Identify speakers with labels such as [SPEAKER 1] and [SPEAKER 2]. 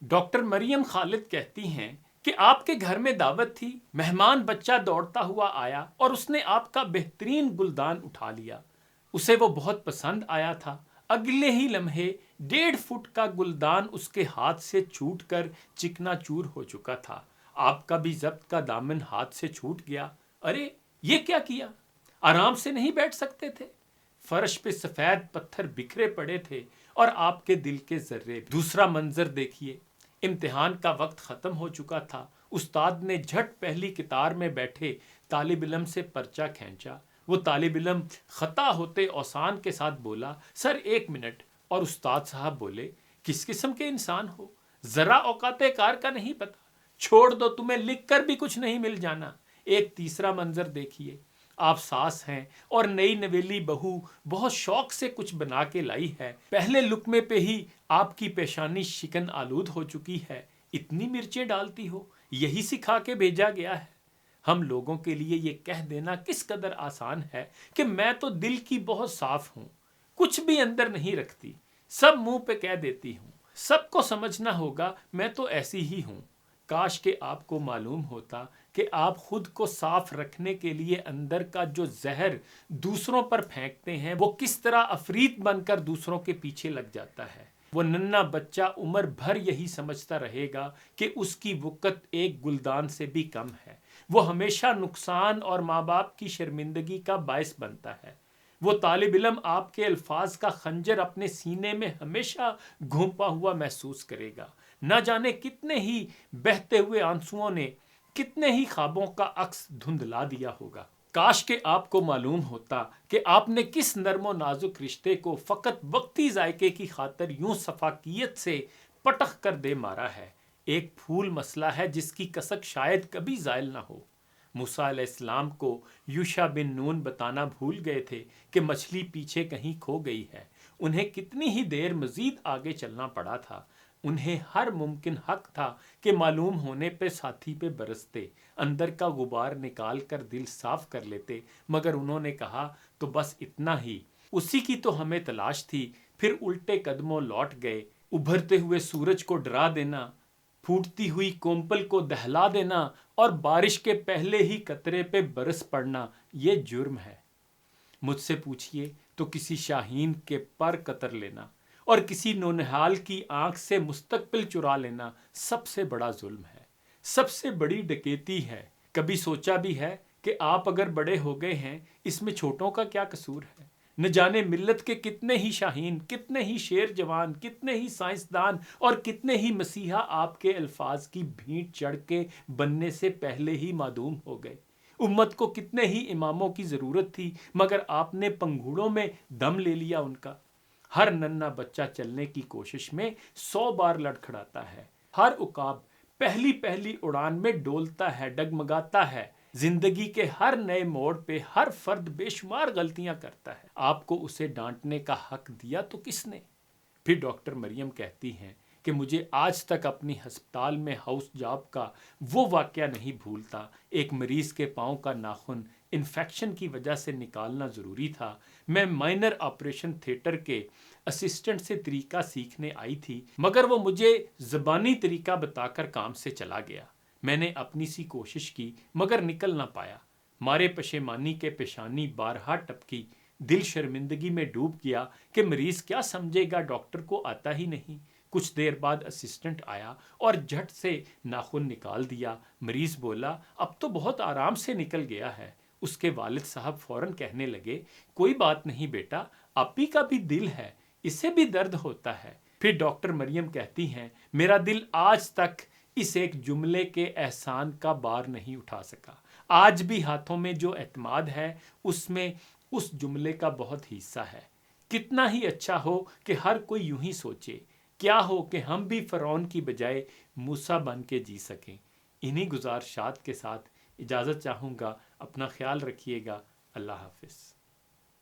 [SPEAKER 1] Doctor مریم خالد کہتی ہیں کہ آپ کے گھر میں دعوت تھی، مہمان بچہ دوڑتا ہوا آیا اور اس نے آپ کا بہترین گلدان اٹھا لیا۔ اسے وہ بہت پسند آیا تھا۔ اگلے ہی لمحے 1.5 فٹ کا گلدان اس کے ہاتھ سے چھوٹ کر چکنا چور ہو چکا تھا۔ آپ کا بھی ضبط کا دامن ہاتھ سے چھوٹ گیا۔ ارے یہ کیا کیا؟ آرام سے نہیں بیٹھ سکتے تھے؟ فرش پہ سفید پتھر بکھرے پڑے تھے اور آپ کے دل کے ذرے۔ دوسرا منظر دیکھیے، امتحان کا وقت ختم ہو چکا تھا۔ استاد نے جھٹ پہلی قطار میں بیٹھے طالب علم سے پرچہ کھینچا۔ وہ طالب علم خطا ہوتے اوسان کے ساتھ بولا، سر 1 منٹ۔ اور استاد صاحب بولے، کس قسم کے انسان ہو، ذرا اوقات کار کا نہیں پتا، چھوڑ دو، تمہیں لکھ کر بھی کچھ نہیں مل جانا۔ ایک تیسرا منظر دیکھیے، آپ ساس ہیں اور نئی نویلی بہو بہت شوق سے کچھ بنا کے لائی ہے، پہلے لقمے پہ ہی آپ کی پیشانی شکن آلود ہو چکی ہے۔ اتنی مرچیں ڈالتی ہو، یہی سکھا کے بھیجا گیا ہے۔ ہم لوگوں کے لیے یہ کہہ دینا کس قدر آسان ہے کہ میں تو دل کی بہت صاف ہوں، کچھ بھی اندر نہیں رکھتی، سب منہ پہ کہہ دیتی ہوں۔ سب کو سمجھنا ہوگا میں تو ایسی ہی ہوں۔ کاش کہ آپ کو معلوم ہوتا کہ آپ خود کو صاف رکھنے کے لیے اندر کا جو زہر دوسروں پر پھینکتے ہیں وہ کس طرح عفریت بن کر دوسروں کے پیچھے لگ جاتا ہے۔ وہ ننھا بچہ عمر بھر یہی سمجھتا رہے گا کہ اس کی وقت ایک گلدان سے بھی کم ہے۔ وہ ہمیشہ نقصان اور ماں باپ کی شرمندگی کا باعث بنتا ہے۔ وہ طالب علم آپ کے الفاظ کا خنجر اپنے سینے میں ہمیشہ گھونپا ہوا محسوس کرے گا۔ نہ جانے کتنے ہی بہتے ہوئے آنسوؤں نے کتنے ہی خوابوں کا عکس دھندلا دیا ہوگا۔ کاش کہ آپ کو معلوم ہوتا کہ آپ نے کس نرم و نازک رشتے کو فقط وقتی ذائقے کی خاطر یوں سفاکیت سے پٹخ کر دے مارا ہے۔ ایک پھول مسئلہ ہے جس کی کسک شاید کبھی زائل نہ ہو۔ موسیٰ علیہ السلام کو یوشع بن نون بتانا بھول گئے تھے کہ مچھلی پیچھے کہیں کھو گئی ہے۔ انہیں کتنی ہی دیر مزید آگے چلنا پڑا تھا۔ انہیں ہر ممکن حق تھا کہ معلوم ہونے پہ ساتھی پہ برستے، اندر کا غبار نکال کر دل صاف کر لیتے، مگر انہوں نے کہا تو بس اتنا ہی، اسی کی تو ہمیں تلاش تھی۔ پھر الٹے قدموں لوٹ گئے۔ ابھرتے ہوئے سورج کو ڈرا دینا، پھوٹتی ہوئی کومپل کو دہلا دینا اور بارش کے پہلے ہی قطرے پہ برس پڑنا، یہ جرم ہے۔ مجھ سے پوچھئے تو کسی شاہین کے پر قطر لینا اور کسی نونہال کی آنکھ سے مستقبل چرا لینا سب سے بڑا ظلم ہے، سب سے بڑی ڈکیتی ہے۔ کبھی سوچا بھی ہے کہ آپ اگر بڑے ہو گئے ہیں، اس میں چھوٹوں کا کیا قصور ہے؟ نہ جانے ملت کے کتنے ہی شاہین، کتنے ہی شیر جوان، کتنے ہی سائنسدان اور کتنے ہی مسیحا آپ کے الفاظ کی بھینٹ چڑھ کے بننے سے پہلے ہی معدوم ہو گئے۔ امت کو کتنے ہی اماموں کی ضرورت تھی، مگر آپ نے پنگھوڑوں میں دم لے لیا ان کا۔ ہر ننھا بچہ چلنے کی کوشش میں 100 بار لڑکھڑاتا ہے۔ ہر عقاب پہلی اڑان میں ڈولتا ہے، ڈگمگاتا ہے۔ زندگی کے ہر نئے موڑ پہ ہر فرد بے شمار غلطیاں کرتا ہے۔ آپ کو اسے ڈانٹنے کا حق دیا تو کس نے؟ پھر ڈاکٹر مریم کہتی ہیں کہ مجھے آج تک اپنی ہسپتال میں ہاؤس جاب کا وہ واقعہ نہیں بھولتا۔ ایک مریض کے پاؤں کا ناخن انفیکشن کی وجہ سے نکالنا ضروری تھا۔ میں مائنر آپریشن تھیٹر کے اسسٹنٹ سے طریقہ سیکھنے آئی تھی، مگر وہ مجھے زبانی طریقہ بتا کر کام سے چلا گیا۔ میں نے اپنی سی کوشش کی مگر نکل نہ پایا۔ مارے پشیمانی کے پیشانی بارہا ٹپکی، دل شرمندگی میں ڈوب گیا کہ مریض کیا سمجھے گا، ڈاکٹر کو آتا ہی نہیں۔ کچھ دیر بعد اسسٹنٹ آیا اور جھٹ سے ناخن نکال دیا۔ مریض بولا، اب تو بہت آرام سے نکل گیا ہے۔ اس کے والد صاحب فوراً کہنے لگے، کوئی بات نہیں بیٹا، اپی کا بھی دل ہے، اسے بھی درد ہوتا ہے۔ پھر ڈاکٹر مریم کہتی ہیں، میرا دل آج تک اس ایک جملے کے احسان کا بار نہیں اٹھا سکا۔ آج بھی ہاتھوں میں جو اعتماد ہے اس میں اس جملے کا بہت حصہ ہے۔ کتنا ہی اچھا ہو کہ ہر کوئی یوں ہی سوچے، کیا ہو کہ ہم بھی فرعون کی بجائے موسیٰ بن کے جی سکیں۔ انہی گزارشات کے ساتھ اجازت چاہوں گا۔ اپنا خیال رکھیے گا۔ اللہ حافظ۔